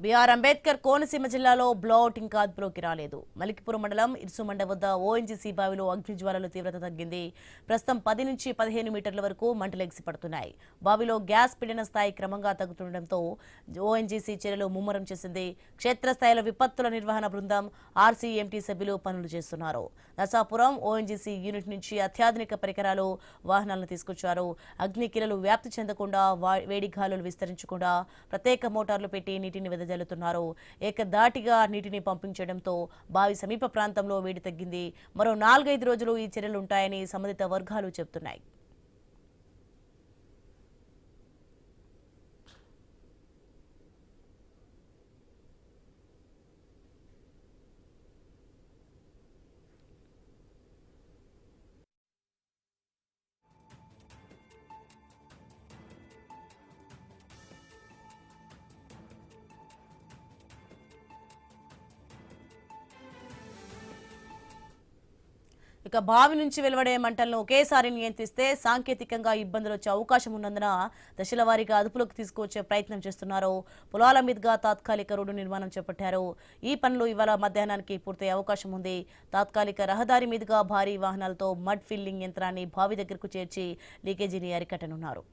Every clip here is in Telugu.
బిఆర్ అంబేద్కర్ కోనసీమ జిల్లాలో బ్లౌట్ ఇంకా అదుపులోకి రాలేదు. మలికిపురం మండలం ఇర్సుమండ వద్ద ఓఎన్జీసీ బావిలో అగ్నిజ్వాలల తీవ్రత తగ్గింది. ప్రస్తుతం 10 నుంచి 15 మీటర్ల వరకు మంటలు ఎగిసిపడుతున్నాయి. బావిలో గ్యాస్ పీడన స్థాయి క్రమంగా తగ్గుతుండటంతో ఓఎన్జీసీ చర్యలు ముమ్మరం చేసింది. క్షేత్రస్థాయిలో విపత్తుల నిర్వహణ బృందం, ఆర్సీఎంటీ సభ్యులు పనులు చేస్తున్నారు. నర్సాపురం ఓఎన్జీసీ యూనిట్ నుంచి అత్యాధునిక పరికరాలు, వాహనాలను తీసుకొచ్చారు. అగ్ని కిరణాలు వ్యాప్తి చెందకుండా, వేడి గాలులు విస్తరించకుండా ప్రత్యేక మోటార్లు పెట్టి నీటిని వెదజల్లుతున్నారు. ఏకధాటిగా నీటిని పంపించడంతో బావి సమీప ప్రాంతంలో వేడి తగ్గింది. మరో 4-5 రోజులు ఈ చర్యలు ఉంటాయని సంబంధిత వర్గాలు చెబుతున్నాయి. ఇక బావి నుంచి వెలువడే మంటలను ఒకేసారి నియంత్రిస్తే సాంకేతికంగా ఇబ్బందులు వచ్చే అవకాశం ఉన్నందున దశల వారీగా అదుపులోకి తీసుకువచ్చే ప్రయత్నం చేస్తున్నారు. పొలాల మీదుగా తాత్కాలిక రోడ్డు నిర్మాణం చేపట్టారు. ఈ పనులు ఇవాళ మధ్యాహ్నానికి పూర్తయ్యే అవకాశం ఉంది. తాత్కాలిక రహదారి మీదుగా భారీ వాహనాలతో మడ్ ఫిల్లింగ్ యంత్రాన్ని బావి దగ్గరకు చేర్చి లీకేజీని అరికట్టనున్నారు.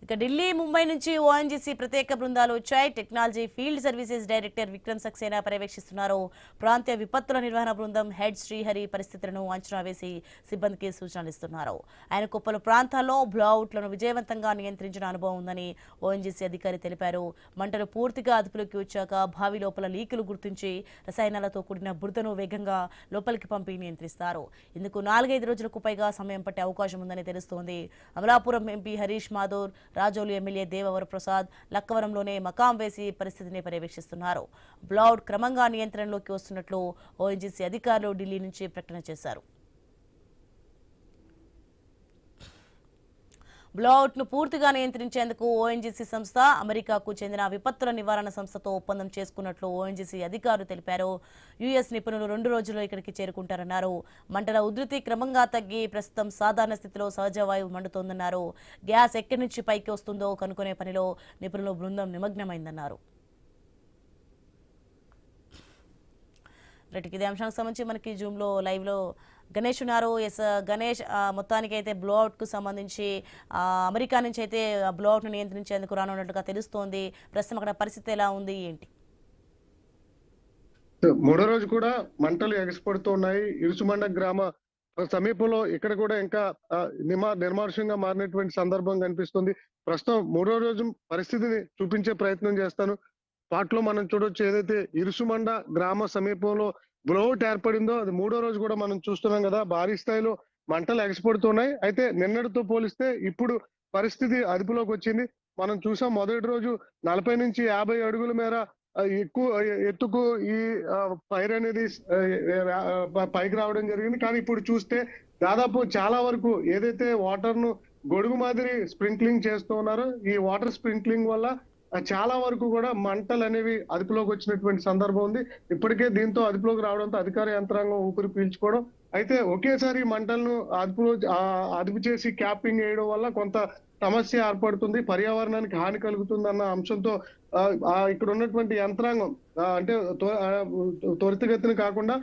ఇక ఢిల్లీ, ముంబై నుంచి ఓఎన్జీసీ ప్రత్యేక బృందాలు వచ్చాయి. Technology field services director Vikram Saxena పర్యవేక్షిస్తున్నారు. ప్రాంతీయ విపత్తుల నిర్వహణ బృందం హెడ్ శ్రీహరి పరిస్థితులను అంచనా వేసి సిబ్బందికి సూచనలు ఇస్తున్నారు. ఆయనకు పలు ప్రాంతాల్లో బ్లౌట్లను విజయవంతంగా నియంత్రించిన అనుభవం ఉందని ఓఎన్జీసీ అధికారి తెలిపారు. మంటలు పూర్తిగా అదుపులోకి వచ్చాక బావి లోపల లీకులు గుర్తించి రసాయనాలతో కూడిన బురదను వేగంగా లోపలికి పంపి నియంత్రిస్తారు. ఇందుకు 4-5 రోజులకు పైగా సమయం పట్టే అవకాశం ఉందని తెలుస్తోంది. అమలాపురం ఎంపీ హరీష్ మాథూర్, రాజోలు ఎమ్మెల్యే దేవవర ప్రసాద్ లక్కవరంలోనే మకాం వేసి పరిస్థితిని పర్యవేక్షిస్తున్నారు. బ్లౌట్ క్రమంగా నియంత్రణలోకి వస్తున్నట్లు ఓఎన్జీసీ అధికారులు ఢిల్లీ నుంచి ప్రకటన చేశారు. బ్లౌట్ను పూర్తిగా నియంత్రించేందుకు ఓఎన్జీసీ సంస్థ అమెరికాకు చెందిన విపత్తుల నివారణ సంస్థతో ఒప్పందం చేసుకున్నట్లు ఓఎన్జీసీ అధికారులు తెలిపారు. యుఎస్ నిపుణులు 2 రోజుల్లో ఇక్కడికి చేరుకుంటారన్నారు. మంటల ఉధృతి క్రమంగా తగ్గి ప్రస్తుతం సాధారణ స్థితిలో సహజ వాయువు మండుతోందన్నారు. గ్యాస్ ఎక్కడి నుంచి పైకి వస్తుందో కనుక్కునే పనిలో నిపుణుల బృందం నిమగ్నమైందన్నారు. ఇదే అంశానికి సంబంధించి మనకి జూమ్లో లైవ్లో గణేష్ ఉన్నారు. ఎస్ గణేష్, మొత్తానికి అయితే బ్లోఅవుట్ కు సంబంధించి అమెరికా నుంచి అయితే బ్లోఅవుట్ ను నియంత్రించేందుకు రానున్నట్టుగా తెలుస్తోంది. ప్రస్తుతం అక్కడ పరిస్థితి ఎలా ఉంది, ఏంటి? మూడో రోజు కూడా మంటలు ఎగసిపడుతున్నాయి. ఇరుసుమండ గ్రామ సమీపంలో ఇక్కడ కూడా ఇంకా నిర్మానుష్యంగా మారినటువంటి సందర్భం కనిపిస్తుంది. ప్రస్తుతం మూడో రోజు పరిస్థితిని చూపించే ప్రయత్నం చేస్తాను. పాటలో మనం చూడొచ్చు, ఏదైతే ఇరుసుమండ గ్రామ సమీపంలో బ్లోఅవుట్ ఏర్పడిందో అది మూడో రోజు కూడా మనం చూస్తున్నాం కదా. భారీ స్థాయిలో మంటలు ఎగసిపడుతున్నాయి. అయితే నిన్నటితో పోలిస్తే ఇప్పుడు పరిస్థితి అదుపులోకి వచ్చింది. మనం చూసాం మొదటి రోజు 40 నుంచి 50 అడుగుల మేర ఎక్కువ ఎత్తుకు ఈ ఫైర్ అనేది పైకి రావడం జరిగింది. కానీ ఇప్పుడు చూస్తే దాదాపు చాలా వరకు ఏదైతే వాటర్ ను గొడుగు మాదిరి స్ప్రింక్లింగ్ చేస్తూ ఉన్నారో, ఈ వాటర్ స్ప్రింక్లింగ్ వల్ల చాలా వరకు కూడా మంటలు అనేవి అదుపులోకి వచ్చినటువంటి సందర్భం ఉంది. ఇప్పటికే దీంతో అదుపులోకి రావడంతో అధికార యంత్రాంగం ఊపిరి పీల్చుకోవడం, అయితే ఒకేసారి మంటలను అదుపు చేసి క్యాపింగ్ వేయడం వల్ల కొంత సమస్య ఏర్పడుతుంది, పర్యావరణానికి హాని కలుగుతుంది అన్న అంశంతో ఇక్కడ ఉన్నటువంటి యంత్రాంగం అంటే త్వరితగతిని కాకుండా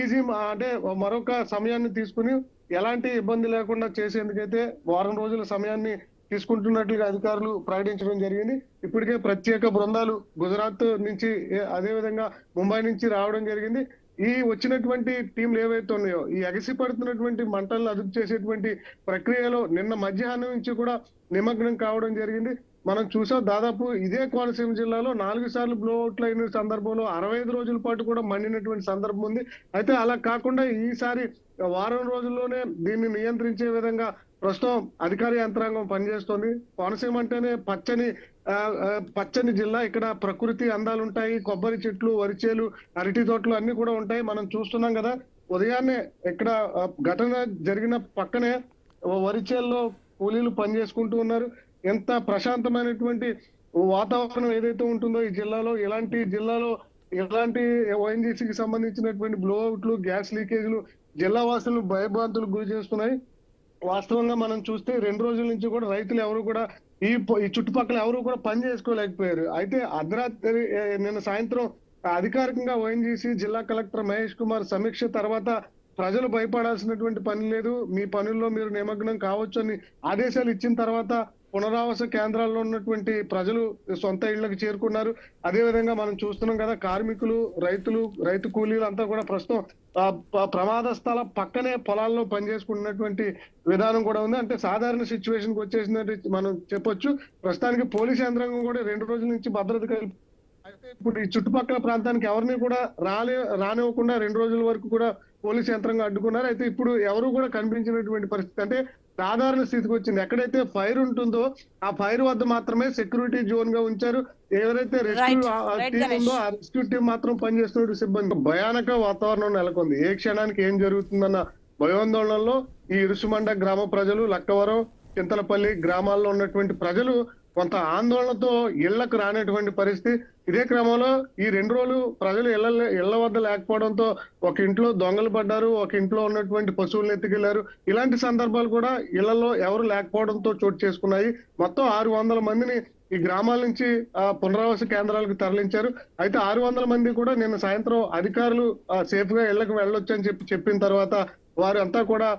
ఈజీ అంటే మరొక సమయాన్ని తీసుకుని ఎలాంటి ఇబ్బంది లేకుండా చేసేందుకైతే వారం రోజుల సమయాన్ని తీసుకుంటున్నట్లుగా అధికారులు ప్రకటించడం జరిగింది. ఇప్పటికే ప్రత్యేక బృందాలు గుజరాత్ నుంచి, అదేవిధంగా ముంబై నుంచి రావడం జరిగింది. ఈ వచ్చినటువంటి టీంలు ఏవైతే ఉన్నాయో ఈ ఎగసి పడుతున్నటువంటి మంటలను అదుపు చేసేటువంటి ప్రక్రియలో నిన్న మధ్యాహ్నం నుంచి కూడా నిమగ్నం కావడం జరిగింది. మనం చూసాం, దాదాపు ఇదే కోనసీమ జిల్లాలో 4 సార్లు బ్లోఅవుట్లు అయిన సందర్భంలో 65 రోజుల పాటు కూడా మండినటువంటి సందర్భం ఉంది. అయితే అలా కాకుండా ఈసారి వారం రోజుల్లోనే దీన్ని నియంత్రించే విధంగా ప్రస్తుతం అధికార యంత్రాంగం పనిచేస్తోంది. కోనసీమ అంటేనే పచ్చని జిల్లా. ఇక్కడ ప్రకృతి అందాలు ఉంటాయి, కొబ్బరి చెట్లు, వరిచేలు, అరటి తోటలు అన్ని కూడా ఉంటాయి. మనం చూస్తున్నాం కదా, ఉదయాన్నే ఇక్కడ ఘటన జరిగిన పక్కనే వరిచేల్లో కూలీలు పనిచేసుకుంటూ ఉన్నారు. ఎంత ప్రశాంతమైనటువంటి వాతావరణం ఏదైతే ఉంటుందో ఈ జిల్లాలో, ఇలాంటి జిల్లాలో ఇలాంటి ఓఎన్జీసీకి సంబంధించినటువంటి బ్లోఅవుట్లు, గ్యాస్ లీకేజీలు జిల్లా వాసులను భయభ్రాంతులకు గురి చేస్తున్నాయి. వాస్తవంగా మనం చూస్తే 2 రోజుల నుంచి కూడా రైతులు ఎవరు కూడా ఈ చుట్టుపక్కల ఎవరు కూడా పని చేసుకోలేకపోయారు. అయితే అర్ధరాత్రి నిన్న సాయంత్రం అధికారికంగా ఓఎన్జీసీ జిల్లా కలెక్టర్ మహేష్ కుమార్ సమీక్ష తర్వాత ప్రజలు భయపడాల్సినటువంటి పని లేదు, మీ పనుల్లో మీరు నిమగ్నం కావచ్చు అని ఆదేశాలు ఇచ్చిన తర్వాత పునరావాస కేంద్రాల్లో ఉన్నటువంటి ప్రజలు సొంత ఇళ్లకు చేరుకున్నారు. అదే విధంగా మనం చూస్తున్నాం కదా, కార్మికులు, రైతు కూలీలు అంతా కూడా ప్రస్తుతం ప్రమాద స్థల పక్కనే పొలాల్లో పనిచేసుకుంటున్నటువంటి విధానం కూడా ఉంది. అంటే సాధారణ సిచ్యువేషన్ కి వచ్చేసిందంటే మనం చెప్పొచ్చు. ప్రస్తుతానికి పోలీస్ యంత్రాంగం కూడా 2 రోజుల నుంచి భద్రత అయితే ఇప్పుడు ఈ చుట్టుపక్కల ప్రాంతానికి ఎవరిని కూడా రానివ్వకుండా 2 రోజుల వరకు కూడా పోలీస్ యంత్రాంగం అడ్డుకున్నారు. అయితే ఇప్పుడు ఎవరు కూడా కనిపించినటువంటి పరిస్థితి, అంటే సాధారణ స్థితికి వచ్చింది. ఎక్కడైతే ఫైర్ ఉంటుందో ఆ ఫైర్ వద్ద మాత్రమే సెక్యూరిటీ జోన్ గా ఉంచారు. ఎవరైతే రెస్క్యూ టీం ఉందో ఆ రెస్క్యూ టీం మాత్రం పనిచేస్తున్న సిబ్బంది. భయానక వాతావరణం నెలకొంది. ఏ క్షణానికి ఏం జరుగుతుందన్న భయాందోళనలో ఈ ఇరుసుమండ గ్రామ ప్రజలు, లక్కవరం, చింతలపల్లి గ్రామాల్లో ఉన్నటువంటి ప్రజలు కొంత ఆందోళనతో ఇళ్లకు రానటువంటి పరిస్థితి. ఇదే క్రమంలో ఈ 2 రోజులు ప్రజలు ఇళ్ల వద్ద లేకపోవడంతో ఒక ఇంట్లో దొంగలు పడ్డారు, ఒక ఇంట్లో ఉన్నటువంటి పశువులను ఎత్తుకెళ్లారు. ఇలాంటి సందర్భాలు కూడా ఇళ్లలో ఎవరు లేకపోవడంతో చోటు చేసుకున్నాయి. మొత్తం 600 మందిని ఈ గ్రామాల నుంచి పునరావాస కేంద్రాలకు తరలించారు. అయితే 600 మంది కూడా నిన్న సాయంత్రం అధికారులు సేఫ్ గా ఇళ్లకు వెళ్ళొచ్చు అని చెప్పిన తర్వాత వారంతా కూడా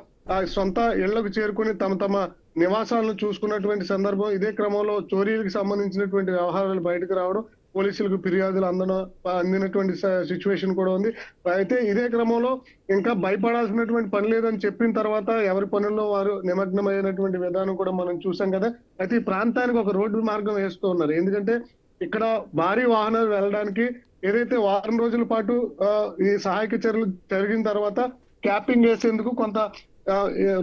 సొంత ఇళ్లకు చేరుకుని తమ నివాసాలను చూసుకున్నటువంటి సందర్భం. ఇదే క్రమంలో చోరీలకు సంబంధించినటువంటి వ్యవహారాలు బయటకు రావడం, పోలీసులకు ఫిర్యాదులు అందినటువంటి సిచ్యువేషన్ కూడా ఉంది. అయితే ఇదే క్రమంలో ఇంకా భయపడాల్సినటువంటి పని లేదని చెప్పిన తర్వాత ఎవరి పనుల్లో వారు నిమగ్నమైనటువంటి విధానం కూడా మనం చూసాం కదా. అయితే ఈ ప్రాంతానికి ఒక రోడ్డు మార్గం వేస్తూ ఉన్నారు. ఎందుకంటే ఇక్కడ భారీ వాహనాలు వెళ్ళడానికి ఏదైతే వారం రోజుల పాటు ఈ సహాయక చర్యలు జరిగిన తర్వాత క్యాపింగ్ వేసేందుకు కొంత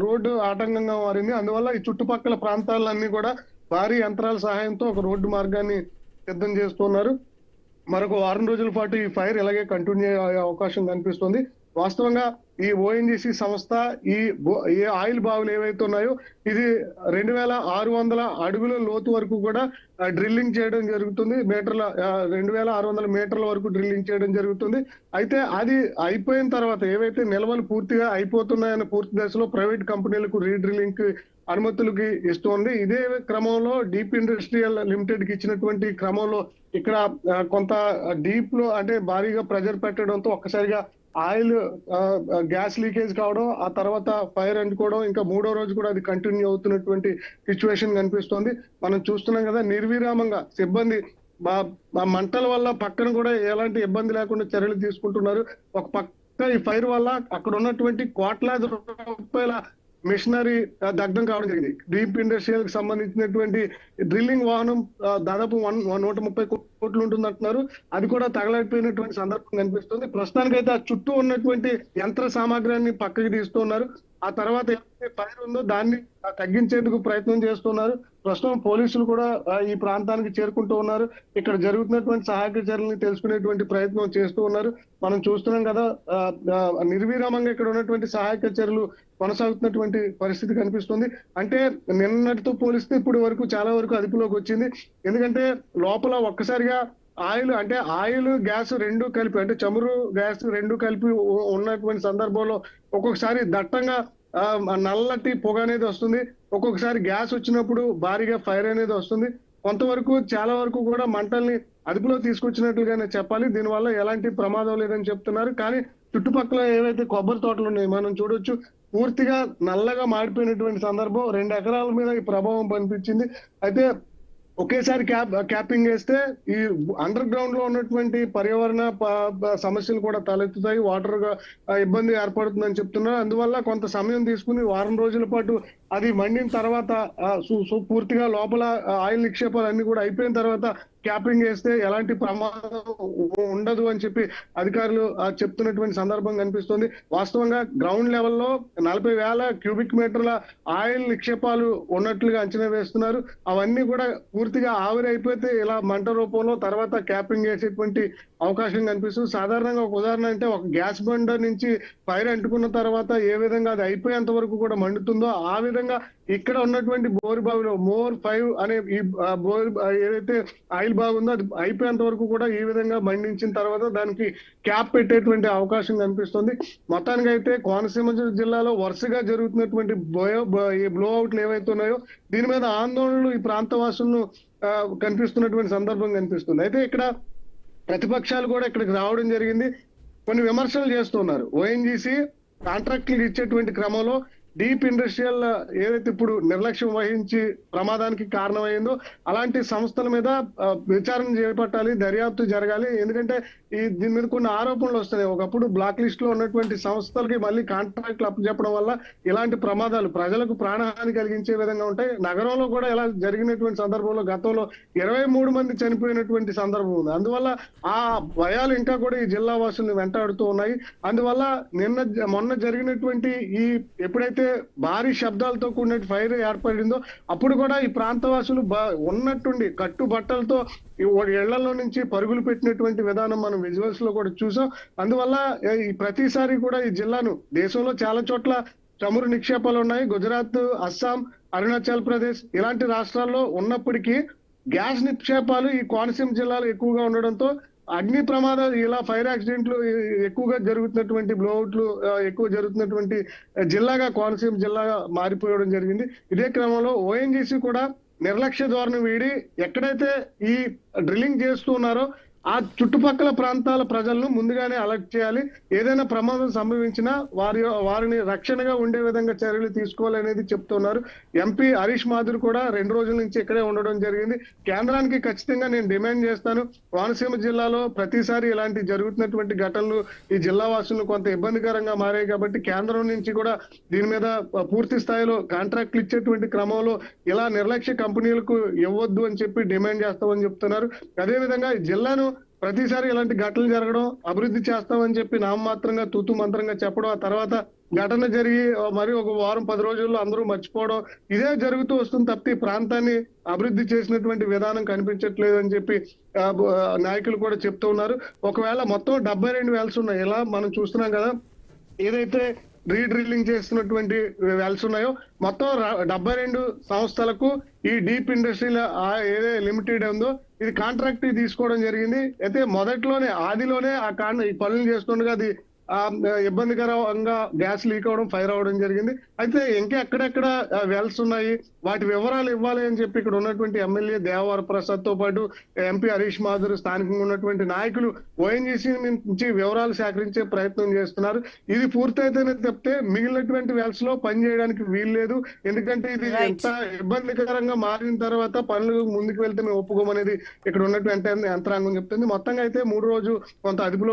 రోడ్డు ఆటంకంగా మారింది. అందువల్ల ఈ చుట్టుపక్కల ప్రాంతాలన్నీ కూడా భారీ యంత్రాల సహాయంతో ఒక రోడ్డు మార్గాన్ని సిద్ధం చేస్తున్నారు. మరొక వారం రోజుల పాటు ఈ ఫైర్ ఇలాగే కంటిన్యూ అయ్యే అవకాశం కనిపిస్తుంది. వాస్తవంగా ఈ ఓఎన్జీసీ సంస్థ ఈ ఆయిల్ బావులు ఏవైతే ఉన్నాయో ఇది 2600 అడుగుల లోతు వరకు కూడా డ్రిల్లింగ్ చేయడం జరుగుతుంది. 2600 మీటర్ల వరకు డ్రిల్లింగ్ చేయడం జరుగుతుంది. అయితే అది అయిపోయిన తర్వాత ఏవైతే నిల్వలు పూర్తిగా అయిపోతున్నాయన్న పూర్తి దశలో ప్రైవేట్ కంపెనీలకు రీడ్రిల్లింగ్ కి అనుమతులకి ఇస్తుంది. ఇదే క్రమంలో డీప్ ఇండస్ట్రియల్ లిమిటెడ్ కి ఇచ్చినటువంటి క్రమంలో ఇక్కడ కొంత డీప్ లో అంటే భారీగా ప్రెజర్ పెట్టడంతో ఒక్కసారిగా ఆయిల్ గ్యాస్ లీకేజ్ కావడం, ఆ తర్వాత ఫైర్ అంటుకోవడం, ఇంకా 3వ రోజు కూడా అది కంటిన్యూ అవుతున్నటువంటి సిచ్యువేషన్ కనిపిస్తోంది. మనం చూస్తున్నాం కదా, నిర్విరామంగా సిబ్బంది మంటల వల్ల పక్కన కూడా ఎలాంటి ఇబ్బంది లేకుండా చర్యలు తీసుకుంటున్నారు. ఒక పక్క ఈ ఫైర్ వల్ల అక్కడ ఉన్నటువంటి కోట్లాది రూపాయల మిషనరీ దగ్ధం కావడం జరిగింది. డీప్ ఇండస్ట్రియల్ కి సంబంధించినటువంటి డ్రిల్లింగ్ వాహనం దాదాపు 130 కోట్లు ఉంటుంది అంటున్నారు. అది కూడా తగలైపోయినటువంటి సందర్భం కనిపిస్తుంది. ప్రస్తుతానికైతే ఆ చుట్టూ ఉన్నటువంటి యంత్ర సామాగ్రిని పక్కకి తీస్తున్నారు. ఆ తర్వాత ఏదైతే ఫైర్ ఉందో దాన్ని తగ్గించేందుకు ప్రయత్నం చేస్తున్నారు. ప్రస్తుతం పోలీసులు కూడా ఈ ప్రాంతానికి చేరుకుంటూ ఉన్నారు. ఇక్కడ జరుగుతున్నటువంటి సహాయక చర్యలను తెలుసుకునేటువంటి ప్రయత్నం చేస్తూ ఉన్నారు. మనం చూస్తున్నాం కదా, నిర్విరామంగా ఇక్కడ ఉన్నటువంటి సహాయక చర్యలు కొనసాగుతున్నటువంటి పరిస్థితి కనిపిస్తుంది. అంటే నిన్నటితో పోలిస్తే ఇప్పుడు వరకు చాలా వరకు అదుపులోకి వచ్చింది. ఎందుకంటే లోపల ఒక్కసారిగా ఆయిల్ గ్యాస్ రెండు కలిపి, అంటే చమురు గ్యాస్ రెండు కలిపి ఉన్నటువంటి సందర్భంలో ఒక్కొక్కసారి దట్టంగా నల్లటి పొగ అనేది వస్తుంది. ఒక్కొక్కసారి గ్యాస్ వచ్చినప్పుడు భారీగా ఫైర్ అనేది వస్తుంది. కొంతవరకు చాలా వరకు కూడా మంటల్ని అదుపులో తీసుకొచ్చినట్లుగానే చెప్పాలి. దీనివల్ల ఎలాంటి ప్రమాదం లేదని చెప్తున్నారు. కానీ చుట్టుపక్కల ఏవైతే కొబ్బరి తోటలు ఉన్నాయి మనం చూడొచ్చు, పూర్తిగా నల్లగా మాడిపోయినటువంటి సందర్భం. 2 ఎకరాల మీద ఈ ప్రభావం కనిపించింది. అయితే ఒకేసారి క్యాపింగ్ వేస్తే ఈ అండర్ గ్రౌండ్ లో ఉన్నటువంటి పర్యావరణ సమస్యలు కూడా తలెత్తుతాయి, వాటర్ ఇబ్బంది ఏర్పడుతుందని చెప్తున్నారు. అందువల్ల కొంత సమయం తీసుకుని వారం రోజుల పాటు అది మండిన తర్వాత పూర్తిగా లోపల ఆయిల్ నిక్షేపాలు అన్ని కూడా అయిపోయిన తర్వాత క్యాపింగ్ వేస్తే ఎలాంటి ప్రమాదం ఉండదు అని చెప్పి అధికారులు చెప్తున్నటువంటి సందర్భం కనిపిస్తుంది. వాస్తవంగా గ్రౌండ్ లెవెల్లో 40,000 క్యూబిక్ మీటర్ల ఆయిల్ నిక్షేపాలు ఉన్నట్లుగా అంచనా వేస్తున్నారు. అవన్నీ కూడా పూర్తిగా ఆవిరి అయిపోతే ఇలా మంట రూపంలో తర్వాత క్యాపింగ్ వేసేటువంటి అవకాశం కనిపిస్తుంది. సాధారణంగా ఒక ఉదాహరణ అంటే ఒక గ్యాస్ బండ నుంచి ఫైర్ అంటుకున్న తర్వాత ఏ విధంగా అది అయిపోయేంత వరకు కూడా మండుతుందో ఆ విధంగా ఇక్కడ ఉన్నటువంటి బోర్ బావిలో MOR-5 అనే ఈ బోర్ ఏదైతే ఆయిల్ బావి ఉందో అది అయిపోయేంత వరకు కూడా ఈ విధంగా మండించిన తర్వాత దానికి క్యాప్ పెట్టేటువంటి అవకాశం కనిపిస్తుంది. మొత్తానికి అయితే కోనసీమ జిల్లాలో వరుసగా జరుగుతున్నటువంటి ఈ బ్లో అవుట్లు ఏవైతే ఉన్నాయో దీని మీద ఆందోళనలు ఈ ప్రాంత వాసులను కనిపిస్తున్నటువంటి సందర్భం కనిపిస్తుంది. అయితే ఇక్కడ ప్రతిపక్షాలు కూడా ఇక్కడికి రావడం జరిగింది. కొన్ని విమర్శలు చేస్తున్నారు. ONGC కాంట్రాక్టులు ఇచ్చేటువంటి క్రమంలో డీప్ ఇండస్ట్రియల్ ఏదైతే ఇప్పుడు నిర్లక్ష్యం వహించి ప్రమాదానికి కారణమైందో అలాంటి సంస్థల మీద విచారణ చేపట్టాలి, దర్యాప్తు జరగాలి. ఎందుకంటే దీని మీద కొన్ని ఆరోపణలు వస్తున్నాయి. ఒకప్పుడు బ్లాక్ లిస్ట్ లో ఉన్నటువంటి సంస్థలకి మళ్ళీ కాంట్రాక్ట్లు అప్పచెప్పడం వల్ల ఇలాంటి ప్రమాదాలు ప్రజలకు ప్రాణహాని కలిగించే విధంగా ఉంటాయి. నగరంలో కూడా ఇలా జరిగినటువంటి సందర్భంలో గతంలో 23 మంది చనిపోయినటువంటి సందర్భం ఉంది. అందువల్ల ఆ భయాలు ఇంకా కూడా ఈ జిల్లా వాసుల్ని వెంటాడుతూ ఉన్నాయి. అందువల్ల మొన్న జరిగినటువంటి ఈ ఎప్పుడైతే భారీ శబ్దాలతో కూడిన ఫైర్ ఏర్పడిందో అప్పుడు కూడా ఈ ప్రాంతవాసులు ఉన్నట్టుండి కట్టుబట్టలతో ఇళ్లలో నుంచి పరుగులు పెట్టినటువంటి విధానం మనం విజువల్స్ లో కూడా చూసాం. అందువల్ల ఈ ప్రతిసారి కూడా ఈ జిల్లాను దేశంలో చాలా చోట్ల చమురు నిక్షేపాలు ఉన్నాయి. గుజరాత్, అస్సాం, అరుణాచల్ ప్రదేశ్ ఇలాంటి రాష్ట్రాల్లో ఉన్నప్పటికీ గ్యాస్ నిక్షేపాలు ఈ కోనసీమ జిల్లాలో ఎక్కువగా ఉండడంతో అగ్ని ప్రమాదాలు ఇలా ఫైర్ యాక్సిడెంట్లు ఎక్కువగా జరుగుతున్నటువంటి బ్లోఅవుట్లు ఎక్కువ జరుగుతున్నటువంటి జిల్లాగా కోనసీమ జిల్లాగా మారిపోవడం జరిగింది. ఇదే క్రమంలో ONGC కూడా నిర్లక్ష్య ధోరణి వీడి ఎక్కడైతే ఈ డ్రిల్లింగ్ చేస్తున్నారో ఆ చుట్టుపక్కల ప్రాంతాల ప్రజలను ముందుగానే అలర్ట్ చేయాలి. ఏదైనా ప్రమాదం సంభవించినా వారిని రక్షణగా ఉండే విధంగా చర్యలు తీసుకోవాలనేది చెప్తున్నారు. MP హరీష్ మాథుర్ కూడా 2 రోజుల నుంచి ఇక్కడే ఉండడం జరిగింది. కేంద్రానికి ఖచ్చితంగా నేను డిమాండ్ చేస్తాను. కోనసీమ జిల్లాలో ప్రతిసారి ఇలాంటి జరుగుతున్నటువంటి ఘటనలు ఈ జిల్లా వాసులను కొంత ఇబ్బందికరంగా మారాయి కాబట్టి కేంద్రం నుంచి కూడా దీని మీద పూర్తి స్థాయిలో కాంట్రాక్ట్లు ఇచ్చేటువంటి క్రమంలో ఇలా నిర్లక్ష్య కంపెనీలకు ఇవ్వద్దు అని చెప్పి డిమాండ్ చేస్తామని చెప్తున్నారు. అదేవిధంగా జిల్లాను ప్రతిసారి ఇలాంటి ఘటనలు జరగడం, అభివృద్ధి చేస్తామని చెప్పి నామమాత్రంగా తూతు మంత్రంగా చెప్పడం, ఆ తర్వాత ఘటన జరిగి మరి ఒక వారం 10 రోజుల్లో అందరూ మర్చిపోవడం ఇదే జరుగుతూ వస్తుంది తప్పి ప్రాంతాన్ని అభివృద్ధి చేసినటువంటి విధానం కనిపించట్లేదు అని చెప్పి నాయకులు కూడా చెప్తూ ఉన్నారు. ఒకవేళ మొత్తం 72 వెల్స్ ఉన్నాయి. ఇలా మనం చూస్తున్నాం కదా, ఏదైతే రీడ్రిల్లింగ్ చేస్తున్నటువంటి వెల్స్ ఉన్నాయో మొత్తం 72 సంస్థలకు ఈ డీప్ ఇండస్ట్రీల ఏదే లిమిటెడ్ ఉందో ఇది కాంట్రాక్ట్ తీసుకోవడం జరిగింది. అయితే మొదట్లోనే ఆదిలోనే ఈ పనులు చేస్తుండగా అది ఇబ్బందికరంగా గ్యాస్ లీక్ అవడం, ఫైర్ అవడం జరిగింది. అయితే ఇంకా ఎక్కడెక్కడ వెల్స్ ఉన్నాయి వాటి వివరాలు ఇవ్వాలి అని చెప్పి ఇక్కడ ఉన్నటువంటి ఎమ్మెల్యే దేవవర ప్రసాద్ తో పాటు MP హరీష్ మాథుర్ స్థానికంగా ఉన్నటువంటి నాయకులు ONGC నుంచి వివరాలు సేకరించే ప్రయత్నం చేస్తున్నారు. ఇది పూర్తయితేనే తప్పితే మిగిలినటువంటి వెల్స్ లో పని చేయడానికి వీల్లేదు. ఎందుకంటే ఇది ఎంత ఇబ్బందికరంగా మారిన తర్వాత పనులు ముందుకు వెళ్తే మేము ఒప్పుకోమనేది ఇక్కడ ఉన్నటువంటి యంత్రాంగం చెప్తుంది. మొత్తంగా అయితే 3 రోజు కొంత అదుపులో